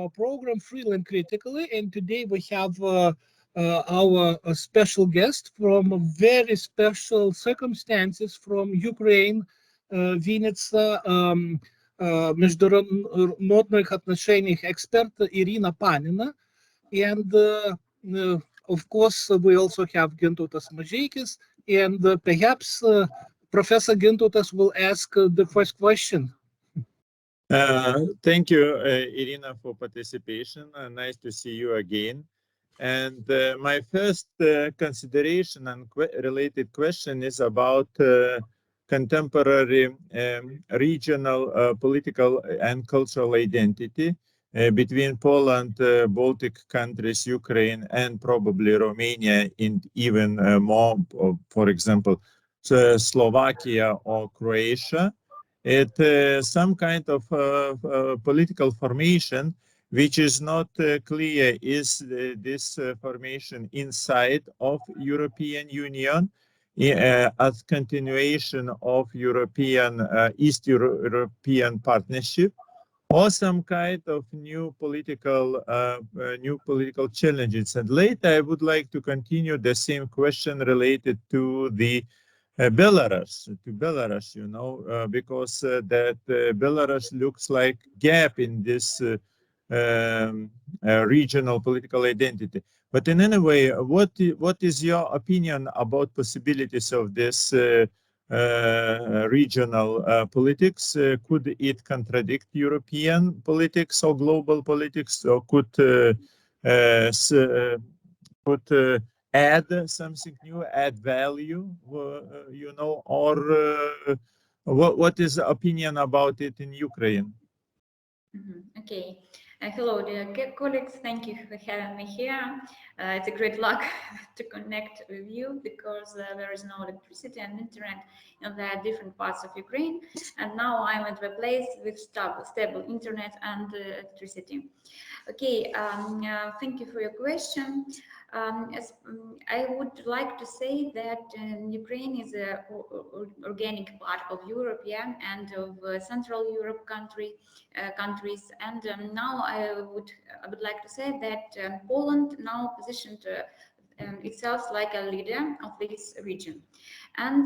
our program Freely and Critically, and today we have our special guest from very special circumstances from Ukraine, Vinnytsia, международных отношениях эксперт Iryna Panina, and of course we also have Gintautas Mažeikis, and perhaps Professor Gintautas will ask the first question. Thank you, Iryna, for participation. Nice to see you again. And my first consideration and related question is about contemporary regional political and cultural identity between Poland, Baltic countries, Ukraine, and probably Romania, and even more, for example, Slovakia or Croatia. It some kind of political formation which is not clear. Is this formation inside of European Union as continuation of European East European partnership, or some kind of new political challenges? And later I would like to continue the same question related to the Belarus, you know, because that Belarus looks like gap in this regional political identity. But in any way, what is your opinion about possibilities of this regional politics? Could it contradict European politics or global politics, or could add something new, add value, you know, or what is the opinion about it in Ukraine? Okay. Hello, dear colleagues. Thank you for having me here. It's a great luck to connect with you because there is no electricity and internet in the different parts of Ukraine. And now I'm at a place with stable internet and electricity. Okay, thank you for your question. I would like to say that Ukraine is an organic part of Europe, yeah, and of Central Europe countries. And now I would like to say that Poland now positioned itself like a leader of this region. And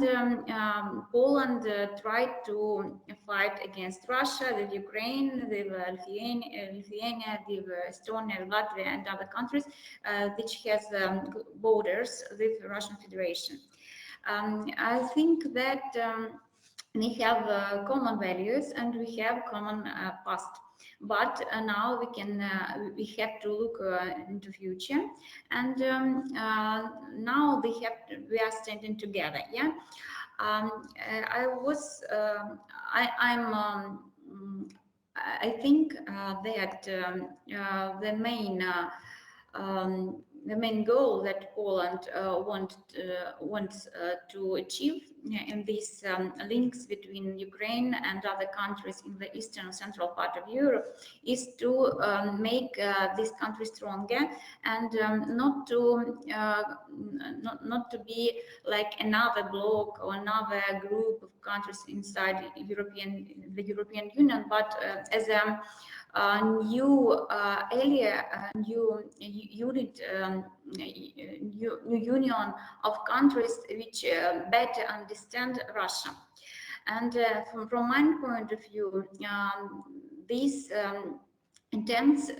Poland tried to fight against Russia, with Ukraine, with Lithuania, with Estonia, Latvia, and other countries which has borders with the Russian Federation. I think that we have common values and we have common past. But now we have to look into future, and now we are standing together. Yeah, I think that the main goal that Poland wants to achieve in these links between Ukraine and other countries in the eastern and central part of Europe is to make this country stronger and not to be like another bloc or another group of countries inside the European Union, but as a new unit, new union of countries which better understand Russia. And from my point of view, these intents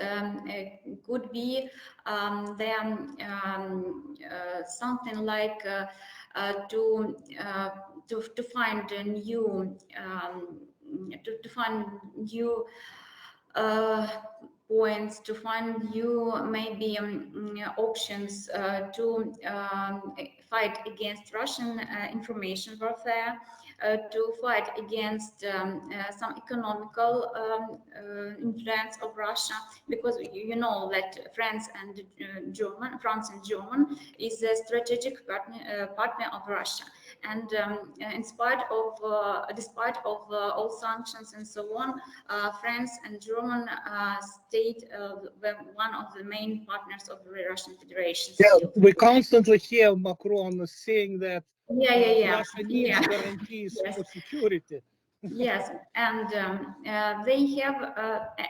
could be something like to find a new points, to find new maybe options to fight against Russian information warfare, to fight against some economical influence of Russia, because you know that France and German is a strategic partner of Russia, and despite of all sanctions and so on, France and German stayed one of the main partners of the Russian Federation. Yeah, we constantly hear Macron saying that Russia needs Yeah. guarantees Yes. for security. Yes, and they have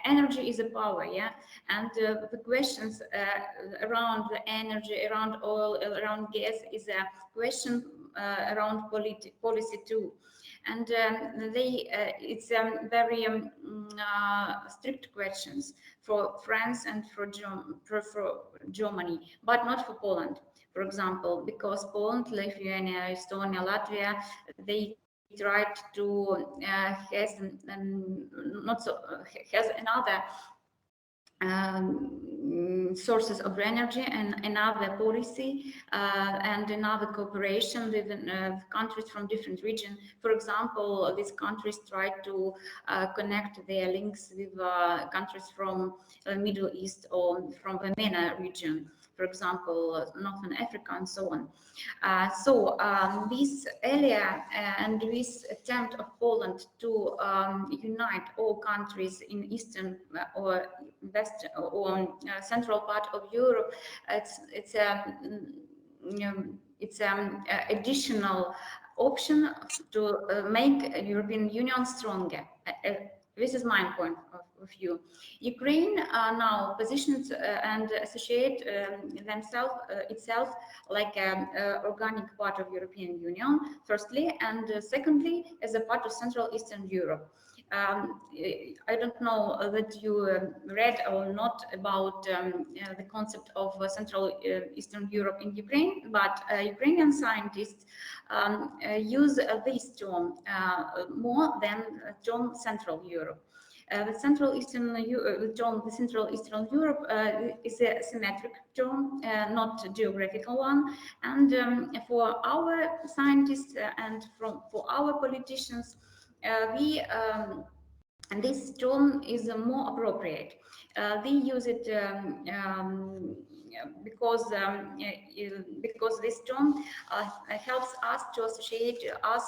energy is a power, yeah, and the questions around the energy, around oil, around gas is a question around policy too, and it's very strict questions for France and for Germany, but not for Poland, for example, because Poland, Lithuania, Estonia, Latvia, they tried to has another sources of energy and another policy and another cooperation with countries from different regions. For example, these countries try to connect their links with countries from the Middle East or from the MENA region, for example, Northern Africa and so on. This area and this attempt of Poland to unite all countries in Eastern or West or central part of Europe, it's additional option to make European Union stronger. This is my point of view. Ukraine now positions and associate itself like an organic part of European Union, firstly, and secondly, as a part of Central Eastern Europe. I don't know that you read or not about the concept of Central Eastern Europe in Ukraine, but Ukrainian scientists use this term more than term Central Europe. The Central Eastern Europe is a symmetric term, not a geographical one, and for our scientists and for our politicians, and this term is more appropriate. They use it because this term helps us to associate us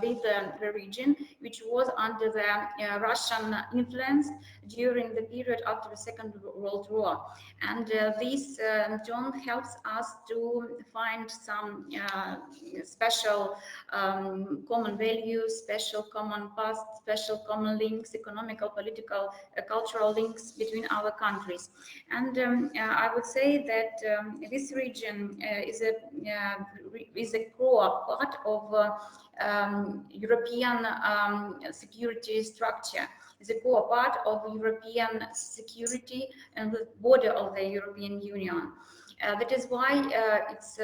with the region which was under the Russian influence during the period after the Second World War, and this term helps us to find some special common values, special common past, special common links, economical, political, cultural links between our countries. And I would say that this region is a core part of European security structure, is a core part of European security and the border of the European Union. That is why it's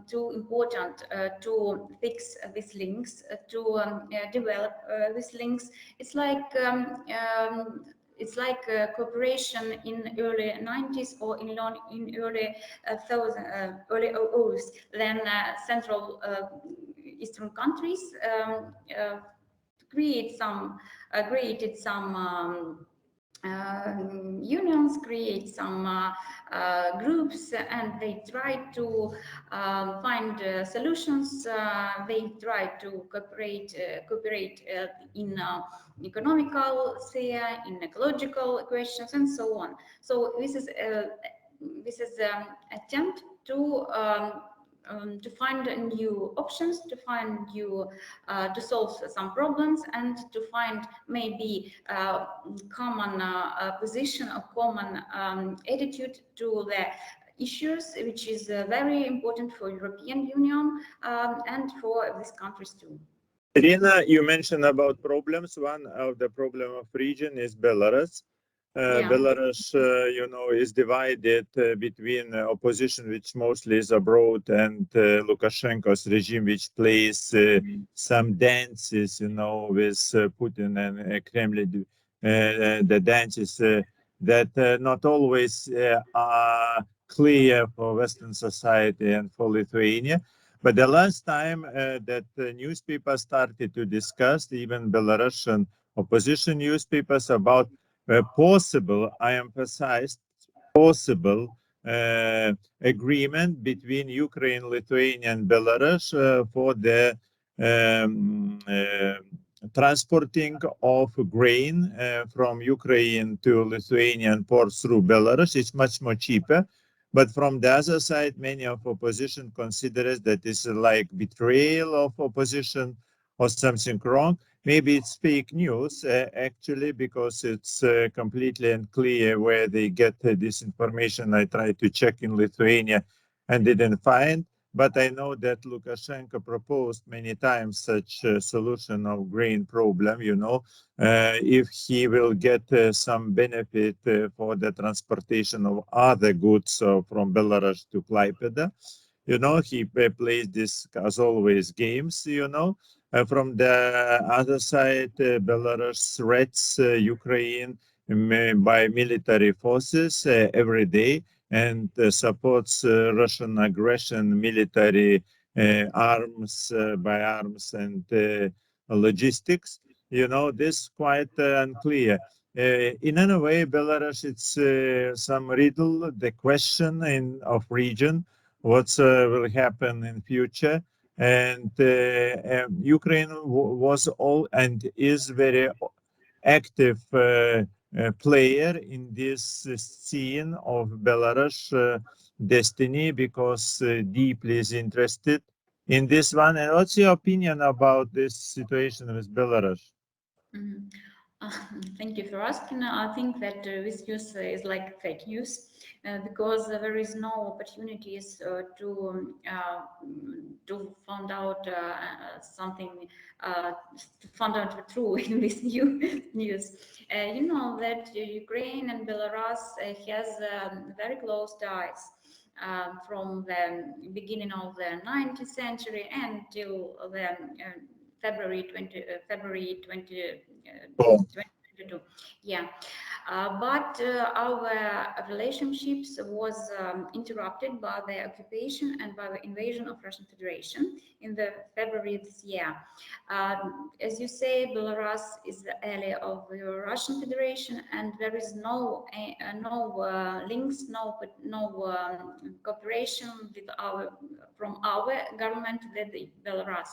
too important to fix these links, to develop these links. It's like cooperation in early 90s or in early 00s. Then Central Eastern countries created some unions, create some groups, and they try to find solutions. They try to cooperate in economical sphere, in ecological questions, and so on. So this is attempt to find new options, to find new, to solve some problems, and to find maybe common position or common attitude to the issues, which is very important for European Union and for these countries too. Iryna, you mentioned about problems. One of the problem of region is Belarus. Belarus, is divided between opposition, which mostly is abroad, and Lukashenko's regime, which plays some dances, with Putin and Kremlin, the dances that not always are clear for Western society and for Lithuania. But the last time that the newspapers started to discuss, even Belarusian opposition newspapers, about possible, I emphasize, possible agreement between Ukraine, Lithuania, and Belarus for the transporting of grain from Ukraine to Lithuanian ports through Belarus. It's much more cheaper. But from the other side, many of opposition considers that it's like betrayal of opposition or something wrong. maybe it's fake news actually, because it's completely unclear where they get this information. I tried to check in Lithuania and didn't find, but I know that Lukashenko proposed many times such a solution of grain problem, if he will get some benefit for the transportation of other goods from Belarus to Klaipėda. He plays this, as always, games, from the other side, Belarus threats Ukraine by military forces every day, and supports Russian aggression, military arms and logistics. This quite unclear. In any way, Belarus, it's some riddle, the question of region, what will happen in future. And Ukraine was all and is very active player in this scene of Belarus destiny, because deeply is interested in this one. And what's your opinion about this situation with Belarus? Mhm. Thank you for asking. I think that this news is like fake news, because there is no opportunities to find out something, to find out the truth in this news. You know that Ukraine and Belarus has very close ties. From the beginning of the 19th century until the February 2022. Yeah, but our relationships was interrupted by the occupation and by the invasion of Russian Federation in the February this year. As you say, Belarus is the ally of the Russian Federation, and there is no links, no cooperation from our government with the Belarus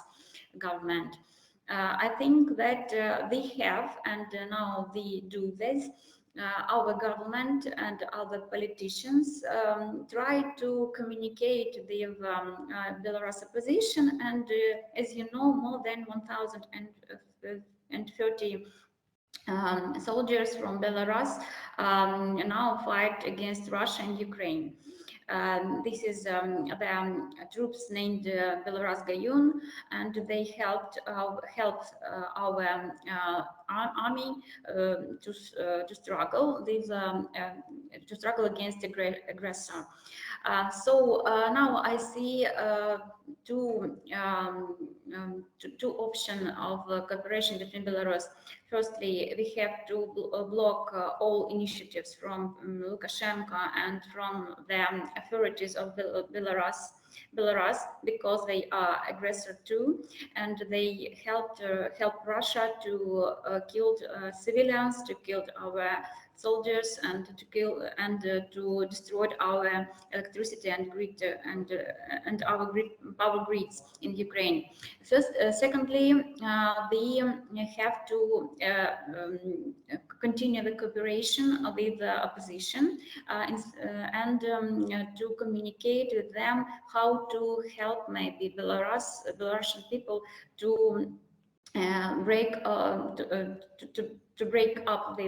government. I think that they have, and now they do this. Our government and other politicians try to communicate with Belarus opposition, and as you know, more than 1,030 soldiers from Belarus now fight against Russia and Ukraine. This is the troops named Belarus Gayun, and they helped our army to struggle against aggressor. So now I see two options of cooperation between Belarus. Firstly, we have to block all initiatives from Lukashenko and from the authorities of Belarus, because they are aggressor too, and they help Russia to kill civilians, to kill our soldiers, and to kill and to destroy our electricity and grid and our power grids in Ukraine. Secondly, they have to continue the cooperation with the opposition and to communicate with them how to help maybe Belarusian people to break up the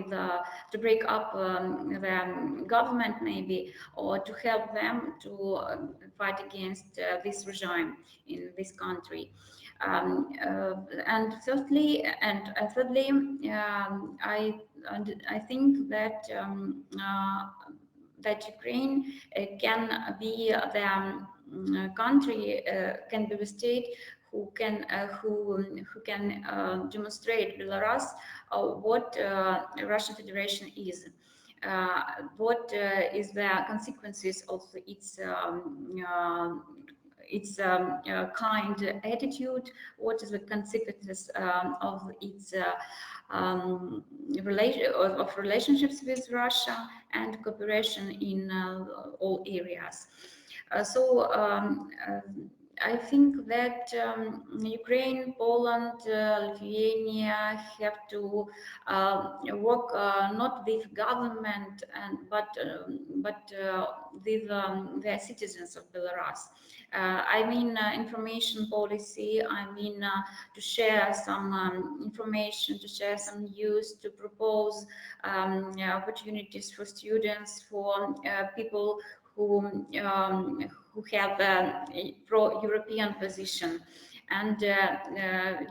government maybe, or to help them to fight against this regime in this country. And thirdly, I think that that Ukraine can be the country, can be the state who can demonstrate Belarus what Russian Federation is. What is the consequences of its kind attitude? What is the consequences of its relationships with Russia and cooperation in all areas? I think that Ukraine, Poland, Lithuania have to work not with government but with their citizens of Belarus. I mean information policy. I mean to share some information, to share some news, to propose opportunities for students, for people who have a pro-European position, and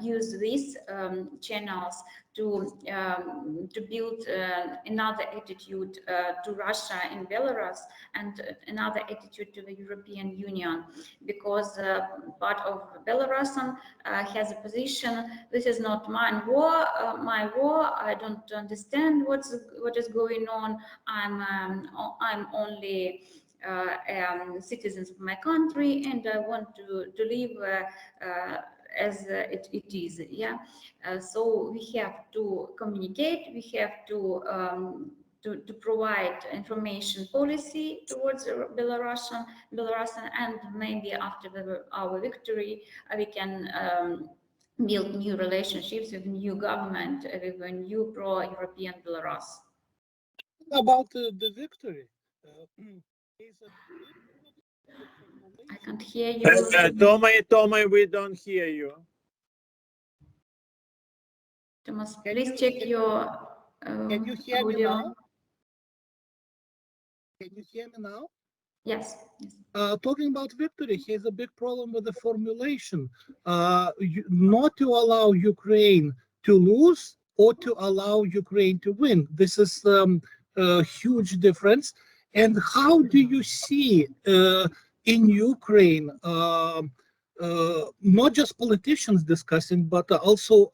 use these channels to build another attitude to Russia in Belarus and another attitude to the European Union, because part of Belarusian has a position: this is not my war. I don't understand what is going on. I'm only citizens of my country, and I want to live as it is. Yeah. So we have to communicate. We have to provide information policy towards Belarusian, and maybe after our victory, we can build new relationships with new government, with a new pro-European Belarus. About the victory. I can't hear you. Tomas, we don't hear you. Tomas, please check your Can you hear me audio. now? Can you hear me now? Yes. Talking about victory, he has a big problem with the formulation. Not to allow Ukraine to lose or to allow Ukraine to win. This is a huge difference. And how do you see in Ukraine, not just politicians discussing, but also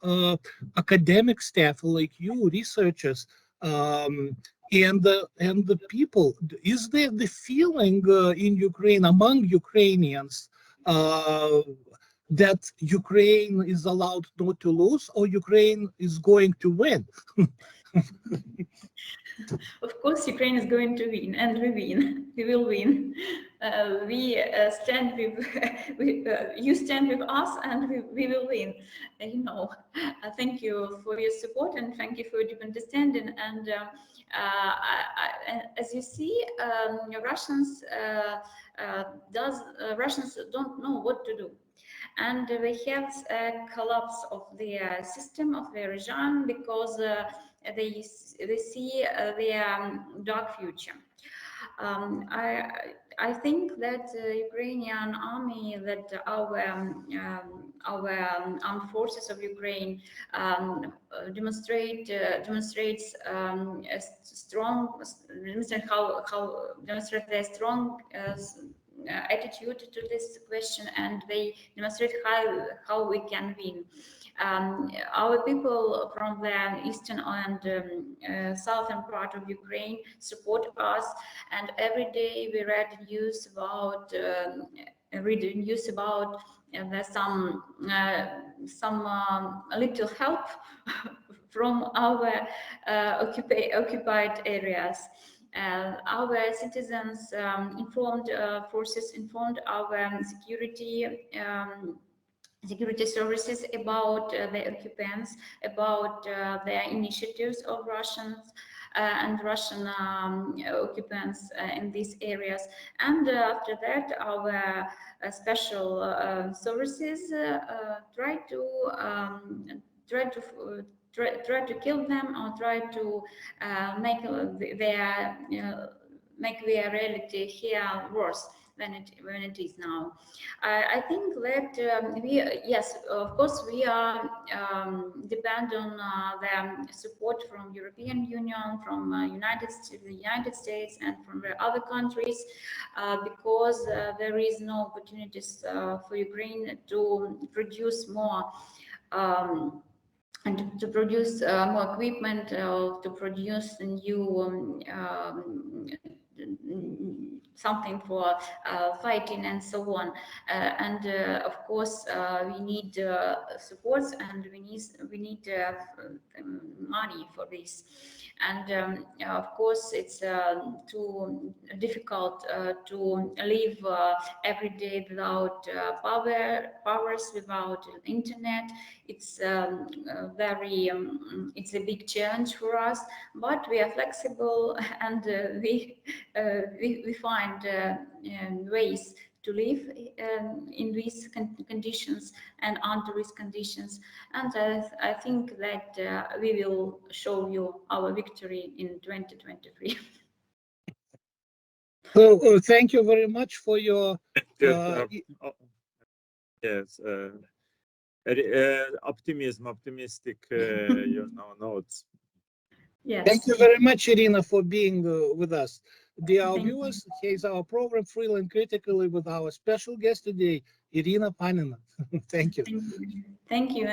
academic staff like you, researchers, and the people? Is there the feeling in Ukraine, among Ukrainians, that Ukraine is allowed not to lose, or Ukraine is going to win? Of course, Ukraine is going to win, and we win. We will win. We stand with you stand with us, and we will win. Thank you for your support, and thank you for your deep understanding. And as you see, Russians don't know what to do. And we have a collapse of the system, of the regime, because they see their dark future. I think that Ukrainian army, that our armed forces of Ukraine demonstrates a strong, demonstrate their strong attitude to this question, and they demonstrate how we can win. Our people from the eastern and southern part of Ukraine support us, and every day we read news about some little help from our occupied areas. Our citizens forces informed our security services about the occupants, about the initiatives of Russians and Russian occupants in these areas. And after that, our special services try to kill them, or try to make their reality here worse than it is now. I think that yes, of course, we are depend on the support from European Union, from the United States, and from the other countries, because there is no opportunities for Ukraine to produce more. And to produce more equipment, to produce new something for fighting and so on. And of course, we need supports, and we need money for this. And of course, it's too difficult to live every day without powers, without internet. It's it's a big challenge for us, but we are flexible, and we find ways to live in these conditions and under these conditions. And I think that we will show you our victory in 2023. So thank you very much for your yes, optimistic, notes. Yes. Thank you very much, Iryna, for being with us. Dear our Thank you. viewers, here's our program, Freely and Critically, with our special guest today, Iryna Panina. Thank you. Thank you. Thank you.